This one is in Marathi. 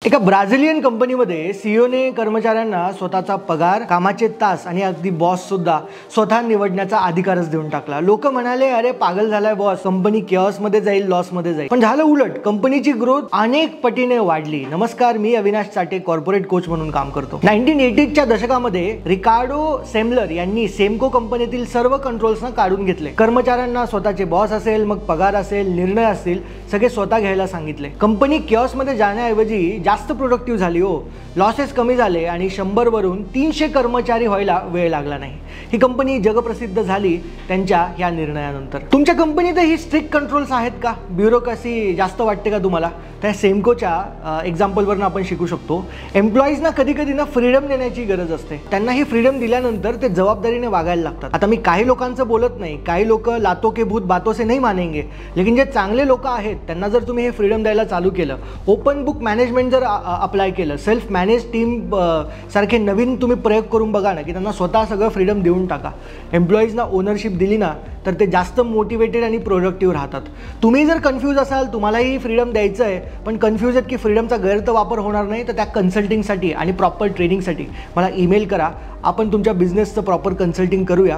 एका ब्राझिलियन कंपनीमध्ये सीईओने कर्मचाऱ्यांना स्वतःचा पगार, कामाचे तास आणि अगदी बॉस सुद्धा स्वतः निवडण्याचा अधिकारच देऊन टाकला। लोक म्हणाले, अरे पागल झालाय बॉस, कंपनी केऑस मध्ये जाईल, लॉस मध्ये जाईल। पण झालं उलट, कंपनीची ग्रोथ अनेक पटीने वाढली। नमस्कार, मी अविनाश चाटे कॉर्पोरेट कोच म्हणून काम करतो। 1980च्या दशकामध्ये रिकार्डो सेमलर यांनी सेमको कंपनीतील सर्व कंट्रोल्सना काढून घेतले। कर्मचाऱ्यांना स्वतःचे बॉस असेल, मग पगार असेल, निर्णय असतील, सगळे स्वतः घ्यायला सांगितले। कंपनी केऑस मध्ये जाण्याऐवजी जास्त प्रोडक्टिव्ह झाली हो, लॉसेस कमी झाले आणि 100 वरून 300 कर्मचारी व्हायला वेळ लागला नाही। ही कंपनी जगप्रसिद्ध झाली त्यांच्या या निर्णयानंतर। तुमच्या कंपनीतही स्ट्रिक्ट कंट्रोल्स आहेत का? ब्युरोक्रेसी जास्त वाटते का तुम्हाला? त्या सेमकोच्या एक्झाम्पलवरून आपण शिकू शकतो। एम्प्लॉईजना कधी कधी ना फ्रीडम देण्याची गरज असते। त्यांना ही फ्रीडम दिल्यानंतर ते जबाबदारीने वागायला लागतात। आता मी काही लोकांचं बोलत नाही, काही लोक लातो के भूत बातों से नहीं मानेंगे, लेकिन जे चांगले लोक आहेत त्यांना जर तुम्ही हे फ्रीडम द्यायला चालू केलं, ओपन बुक मॅनेजमेंट जर अप्लाय केलं, सेल्फ मॅनेज टीम सारखे नवीन तुम्ही प्रयोग करून बघा ना, की त्यांना स्वतः सगळं फ्रीडम देऊन टाका। एम्प्लॉईजना ओनरशिप दिली ना, तर ते जास्त मोटिवेटेड आणि प्रोडक्टिव्ह राहतात। तुम्ही जर कन्फ्यूज असाल, तुम्हालाही फ्रीडम द्यायचं आहे, पण कन्फ्यूज आहेत की फ्रीडमचा गैरवापर होणार नाही, तर त्या कन्सल्टिंगसाठी आणि प्रॉपर ट्रेनिंगसाठी मला ईमेल करा। आपण तुमच्या बिझनेसचं प्रॉपर कन्सल्टिंग करूया।